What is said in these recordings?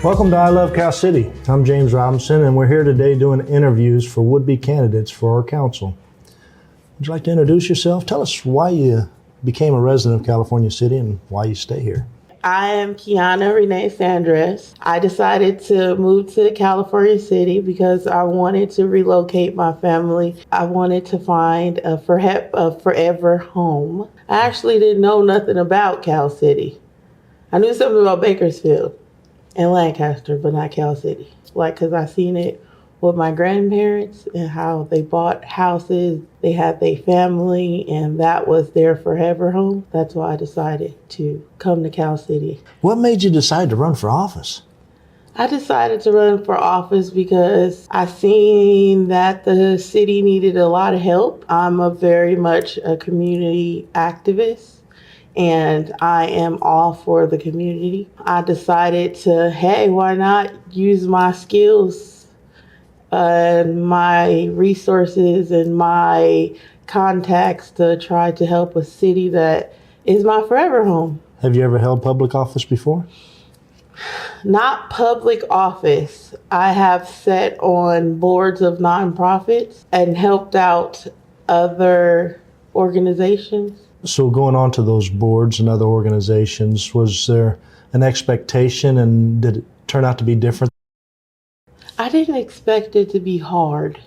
Welcome to I Love Cal City. I'm James Robinson, and we're here today doing interviews for would-be candidates for our council. Would you like to introduce yourself? Tell us why you became a resident of California City and why you stay here. I am Quiana Sandres. I decided to move to California City because I wanted to relocate my family. I wanted to find a forever home. I actually didn't know nothing about Cal City. I knew something about Bakersfield and Lancaster, but not Cal City. Because I seen it with my grandparents and how they bought houses. They had their family, and that was their forever home. That's why I decided to come to Cal City. What made you decide to run for office? I decided to run for office because I seen that the city needed a lot of help. I'm very much a community activist, and I am all for the community. I decided to, hey, why not use my skills and my resources and my contacts to try to help a city that is my forever home. Have you ever held public office before? Not public office. I have sat on boards of nonprofits and helped out other organizations. So going on to those boards and other organizations, was there an expectation, and did it turn out to be different? I didn't expect it to be hard.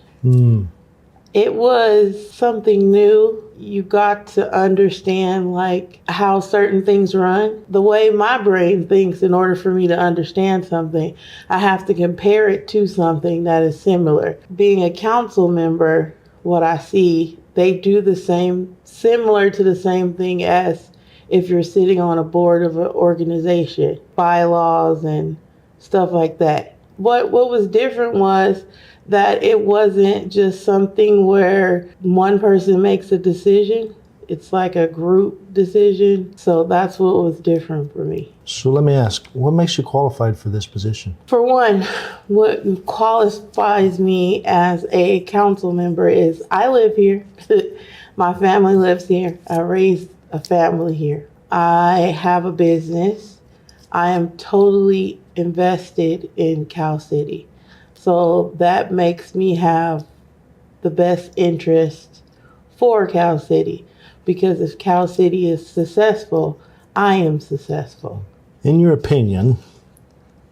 It was something new. You got to understand how certain things run. The way my brain thinks, in order for me to understand something, I have to compare it to something that is similar. Being a council member, what I see, they do the same, similar to the same thing as if you're sitting on a board of an organization, bylaws and stuff like that. What was different was that it wasn't just something where one person makes a decision. It's like a group decision. So that's what was different for me. So let me ask, what makes you qualified for this position? For one, what qualifies me as a council member is I live here. My family lives here. I raised a family here. I have a business. I am totally invested in Cal City. So that makes me have the best interest for Cal City, because if Cal City is successful, I am successful. In your opinion,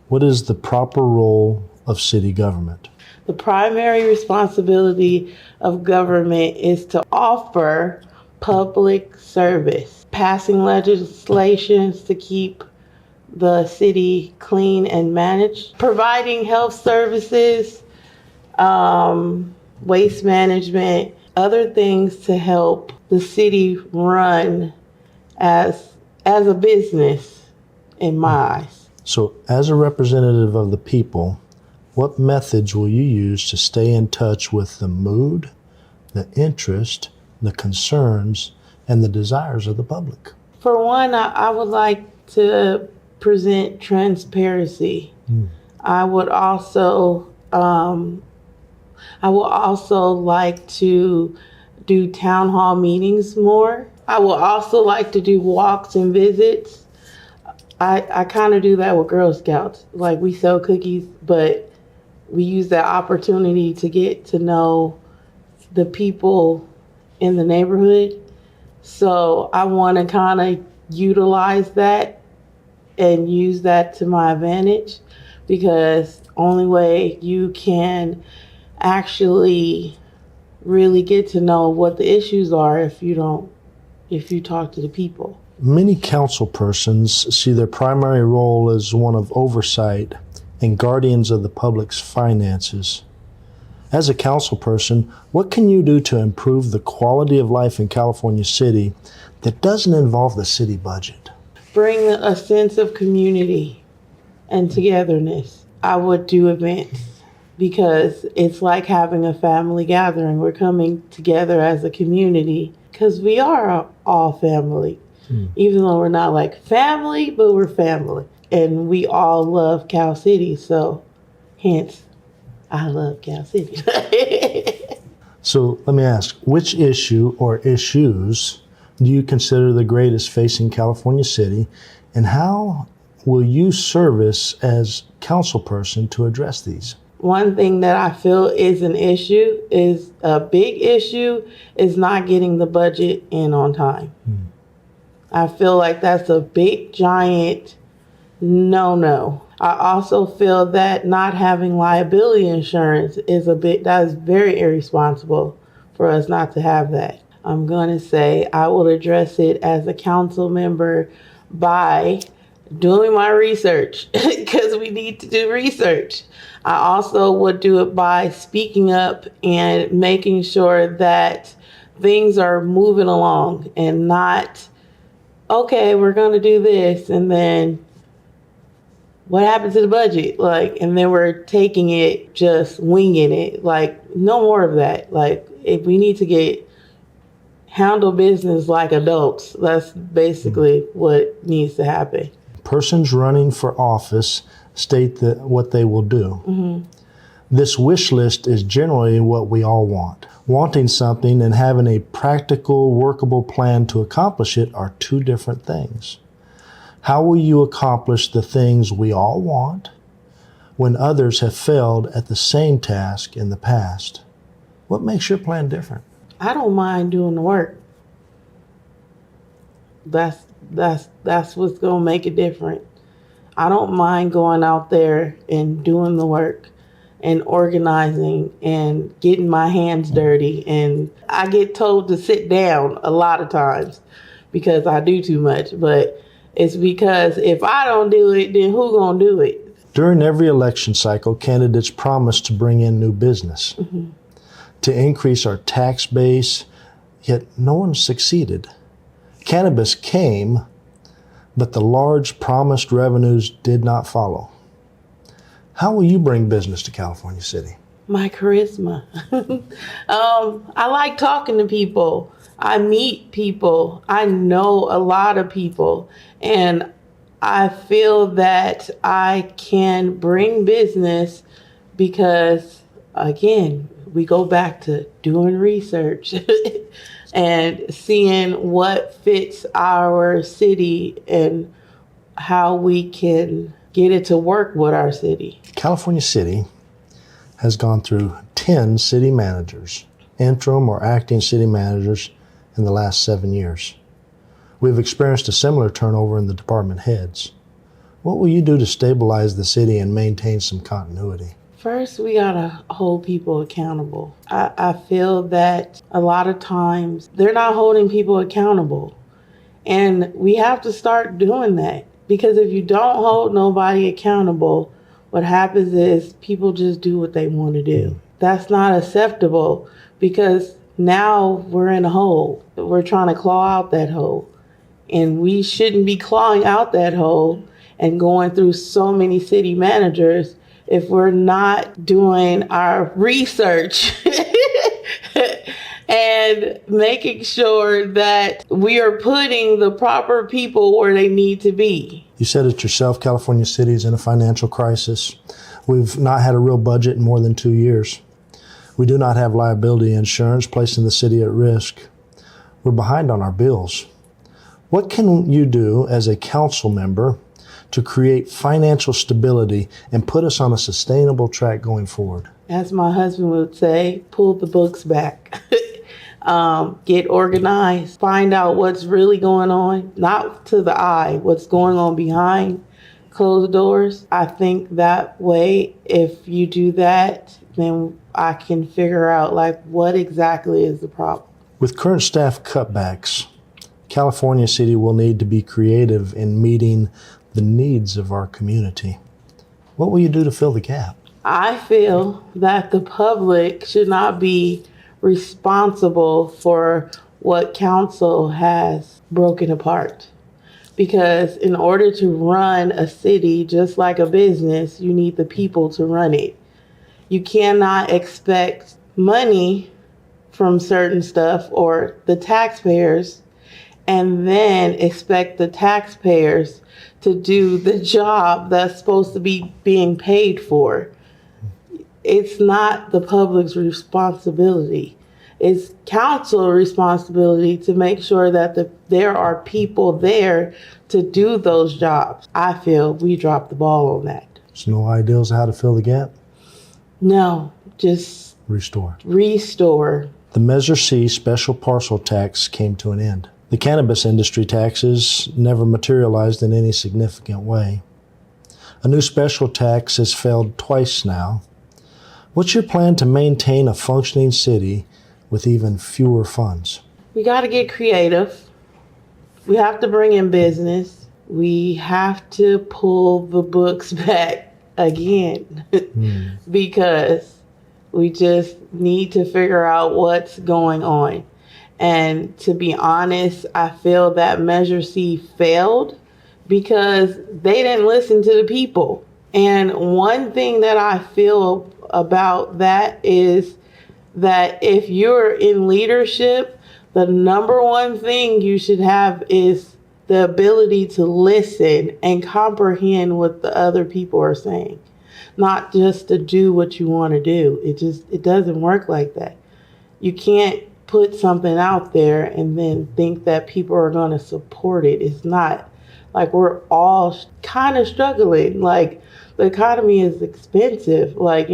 what is the proper role of city government? The primary responsibility of government is to offer public service, passing legislations to keep the city clean and managed, providing health services, waste management, other things to help the city run as a business in my eyes. So as a representative of the people, what methods will you use to stay in touch with the mood, the interest, the concerns, and the desires of the public? For one, I would like to present transparency. I would also like to do town hall meetings more. I would also like to do walks and visits. I kind of do that with Girl Scouts. We sell cookies, but we use that opportunity to get to know the people in the neighborhood. So I want to kind of utilize that and use that to my advantage, because only way you can actually really get to know what the issues are if you talk to the people. Many council persons see their primary role as one of oversight and guardians of the public's finances. As a council person, what can you do to improve the quality of life in California City that doesn't involve the city budget? Bring a sense of community and togetherness. I would do events because it's like having a family gathering. We're coming together as a community because we are all family. Even though we're not family, but we're family. And we all love Cal City, so hence, I love Cal City. So let me ask, which issue or issues do you consider the greatest facing California City, and how will you service as council person to address these? One thing that I feel is a big issue, is not getting the budget in on time. I feel like that's a big, giant no. I also feel that not having liability insurance that is very irresponsible for us not to have that. I'm going to say I will address it as a council member by doing my research, because we need to do research. I also would do it by speaking up and making sure that things are moving along and not, okay, we're going to do this, and then what happened to the budget? And then we're taking it, just winging it. No more of that. If we need to handle business like adults, that's basically what needs to happen. Persons running for office state what they will do. This wish list is generally what we all want. Wanting something and having a practical, workable plan to accomplish it are two different things. How will you accomplish the things we all want when others have failed at the same task in the past? What makes your plan different? I don't mind doing the work. That's what's going to make it different. I don't mind going out there and doing the work and organizing and getting my hands dirty. And I get told to sit down a lot of times because I do too much. But it's because if I don't do it, then who gonna do it? During every election cycle, candidates promise to bring in new business, to increase our tax base, yet no one succeeded. Cannabis came, but the large promised revenues did not follow. How will you bring business to California City? My charisma. I like talking to people. I meet people. I know a lot of people. And I feel that I can bring business because, again, we go back to doing research and seeing what fits our city and how we can get it to work with our city. California City has gone through 10 city managers, interim or acting city managers, in the last 7 years. We've experienced a similar turnover in the department heads. What will you do to stabilize the city and maintain some continuity? First, we gotta hold people accountable. I feel that a lot of times they're not holding people accountable. And we have to start doing that. Because if you don't hold nobody accountable, what happens is people just do what they want to do. That's not acceptable, because now we're in a hole. We're trying to claw out that hole. And we shouldn't be clawing out that hole and going through so many city managers if we're not doing our research and making sure that we are putting the proper people where they need to be. You said it yourself, California City is in a financial crisis. We've not had a real budget in more than 2 years. We do not have liability insurance, placing the city at risk. We're behind on our bills. What can you do as a council member to create financial stability and put us on a sustainable track going forward? As my husband would say, pull the books back. Get organized, find out what's really going on, not to the eye, what's going on behind closed doors. I think that way, if you do that, then I can figure out what exactly is the problem. With current staff cutbacks, California City will need to be creative in meeting the needs of our community. What will you do to fill the gap? I feel that the public should not be responsible for what council has broken apart. Because in order to run a city, just like a business, you need the people to run it. You cannot expect money from certain stuff or the taxpayers and then expect the taxpayers to do the job that's supposed to be being paid for. It's not the public's responsibility. It's council responsibility to make sure that there are people there to do those jobs. I feel we dropped the ball on that. So no ideas how to fill the gap? No, just Restore. The Measure C special parcel tax came to an end. The cannabis industry taxes never materialized in any significant way. A new special tax has failed twice now. What's your plan to maintain a functioning city with even fewer funds? We got to get creative. We have to bring in business. We have to pull the books back again because we just need to figure out what's going on. And to be honest, I feel that Measure C failed because they didn't listen to the people. And one thing that I feel about that is that if you're in leadership, the number one thing you should have is the ability to listen and comprehend what the other people are saying, not just to do what you want to do. It doesn't work like that. You can't put something out there and then think that people are going to support it. It's not. Like, we're all kind of struggling. Like, the economy is expensive. Like,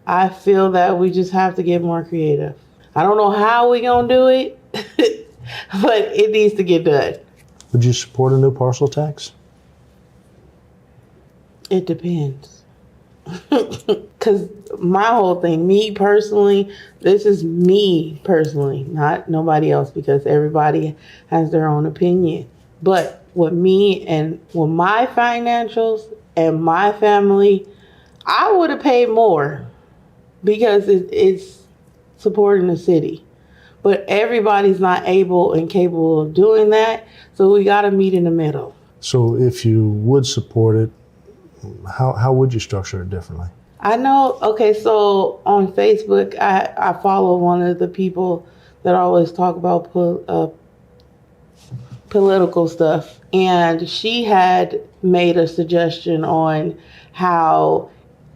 I feel that we just have to get more creative. I don't know how we going to do it, but it needs to get done. Would you support a new parcel tax? It depends. Because my whole thing, me personally, this is me personally, not nobody else, because everybody has their own opinion. But with me and with my financials and my family, I would have paid more because it's supporting the city. But everybody's not able and capable of doing that, so we got to meet in the middle. So if you would support it, how would you structure it differently? I know, okay, so on Facebook, I follow one of the people that always talk about political stuff, and she had made a suggestion on how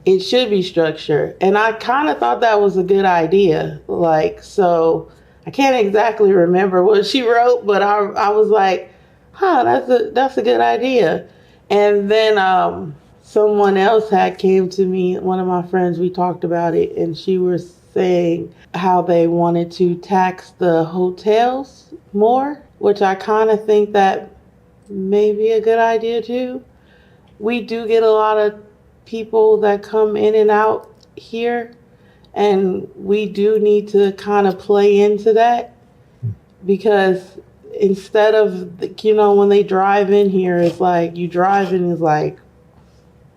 it should be structured, and I kind of thought that was a good idea. Like, so I can't exactly remember what she wrote, but I was like, that's a good idea. And then someone else had came to me, one of my friends, we talked about it, and she was saying how they wanted to tax the hotels more, which I kind of think that may be a good idea too. We do get a lot of people that come in and out here, and we do need to kind of play into that, because instead of, when they drive in here, it's like you drive in, it's like,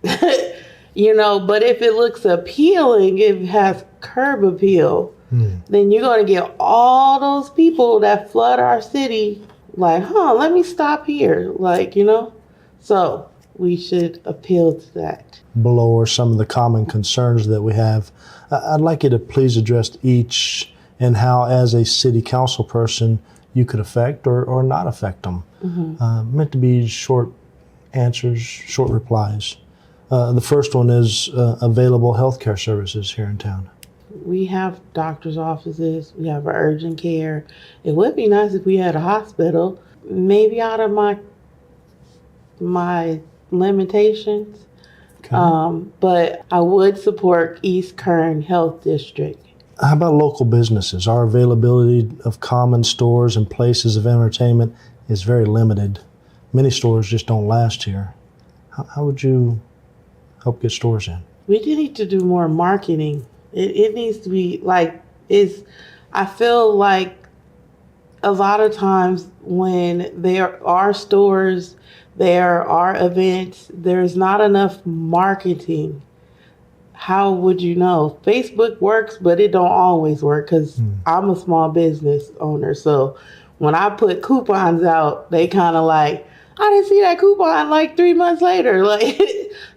but if it looks appealing, it has curb appeal, then you're going to get all those people that flood our city like, let me stop here. Like, so we should appeal to that. Below are some of the common concerns that we have. I'd like you to please address each and how, as a city council person, you could affect or not affect them. Meant to be short answers, short replies. The first one is available healthcare services here in town. We have doctor's offices. We have urgent care. It would be nice if we had a hospital. Maybe out of my limitations. Okay. But I would support East Kern Health District. How about local businesses? Our availability of common stores and places of entertainment is very limited. Many stores just don't last here. How would you help get stores in? We do need to do more marketing. It needs to be like, I feel like a lot of times when there are stores, there are events, there's not enough marketing. How would you know? Facebook works, but it don't always work, because I'm a small business owner. So when I put coupons out, they kind of like, I didn't see that coupon like 3 months later. Like,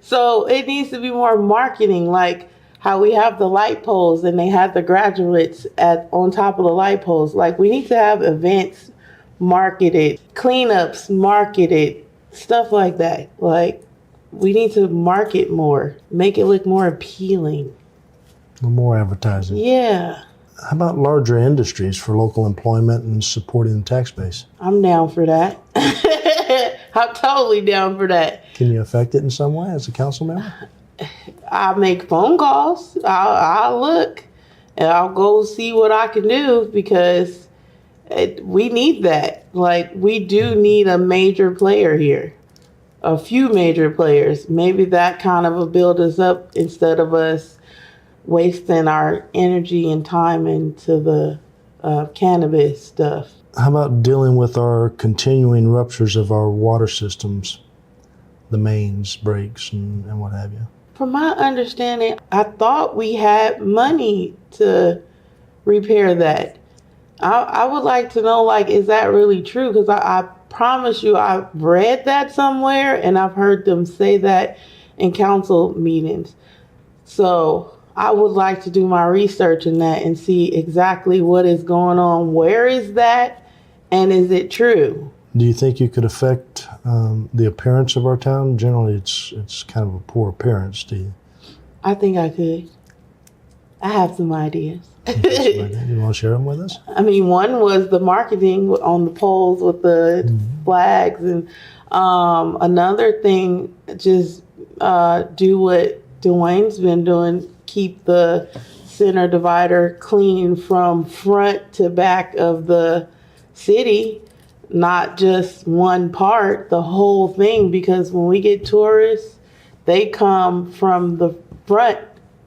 so it needs to be more marketing, like how we have the light poles and they have the graduates on top of the light poles. Like, we need to have events marketed, cleanups marketed, stuff like that. Like, we need to market more, make it look more appealing. More advertising. Yeah. How about larger industries for local employment and supporting the tax base? I'm down for that. I'm totally down for that. Can you affect it in some way as a council member? I'll make phone calls. I'll look and I'll go see what I can do because we need that. Like, we do need a major player here, a few major players. Maybe that kind of will build us up instead of us wasting our energy and time into the cannabis stuff. How about dealing with our continuing ruptures of our water systems, the mains, breaks, and what have you? From my understanding, I thought we had money to repair that. I would like to know, like, is that really true? Because I promise you, I've read that somewhere and I've heard them say that in council meetings. So I would like to do my research in that and see exactly what is going on. Where is that? And is it true? Do you think you could affect the appearance of our town? Generally, it's kind of a poor appearance. Do you? I think I could. I have some ideas. You want to share them with us? I mean, one was the marketing on the poles with the flags, and another thing, just do what Dwayne's been doing, keep the center divider clean from front to back of the city, not just one part, the whole thing, because when we get tourists, they come from the front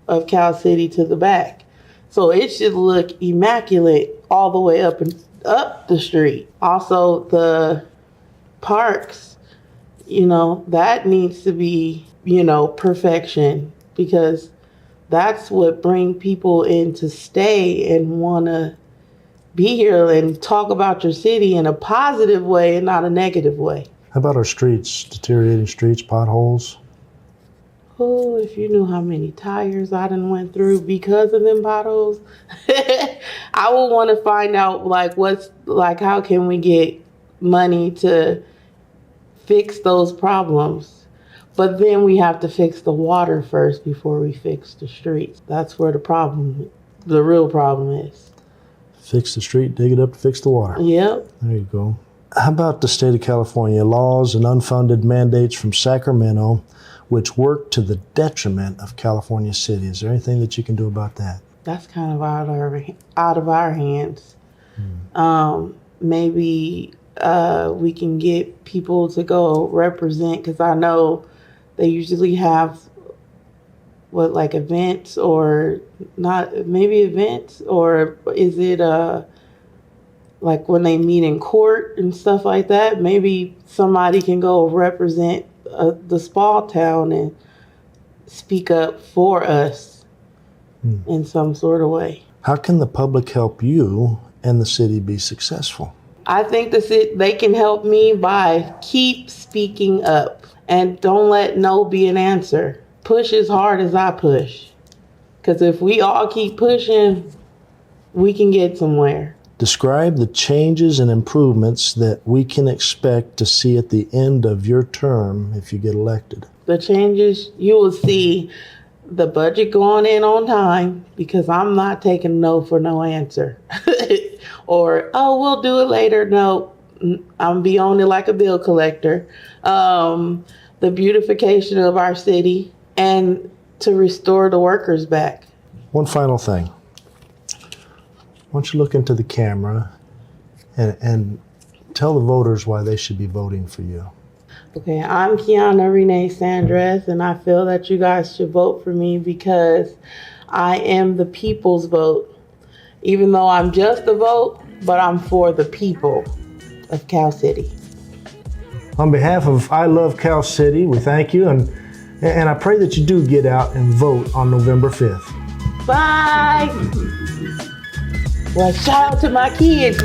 of Cal City to the back. So it should look immaculate all the way up and up the street. Also, the parks, that needs to be, perfection, because that's what bring people in to stay and want to be here and talk about your city in a positive way and not a negative way. How about our streets, deteriorating streets, potholes? Oh, if you knew how many tires I done went through because of them potholes. I would want to find out, how can we get money to fix those problems? But then we have to fix the water first before we fix the streets. That's where the real problem is. Fix the street, dig it up to fix the water. Yep. There you go. How about the state of California? Laws and unfunded mandates from Sacramento which work to the detriment of California City. Is there anything that you can do about that? That's kind of out of our hands. Maybe we can get people to go represent, because I know they usually have events, or not, maybe events, or is it when they meet in court and stuff like that? Maybe somebody can go represent the small town and speak up for us in some sort of way. How can the public help you and the city be successful? I think they can help me by keep speaking up and don't let no be an answer. Push as hard as I push. Because if we all keep pushing, we can get somewhere. Describe the changes and improvements that we can expect to see at the end of your term if you get elected. The changes, you will see the budget going in on time, because I'm not taking no for no answer. Or, we'll do it later. No, I'm be on it like a bill collector. The beautification of our city and to restore the workers back. One final thing. Why don't you look into the camera and tell the voters why they should be voting for you. Okay, I'm Quiana Renee Sandres, and I feel that you guys should vote for me because I am the people's vote. Even though I'm just a vote, but I'm for the people of Cal City. On behalf of I Love Cal City, we thank you, and I pray that you do get out and vote on November 5th. Bye! Well, shout out to my kids.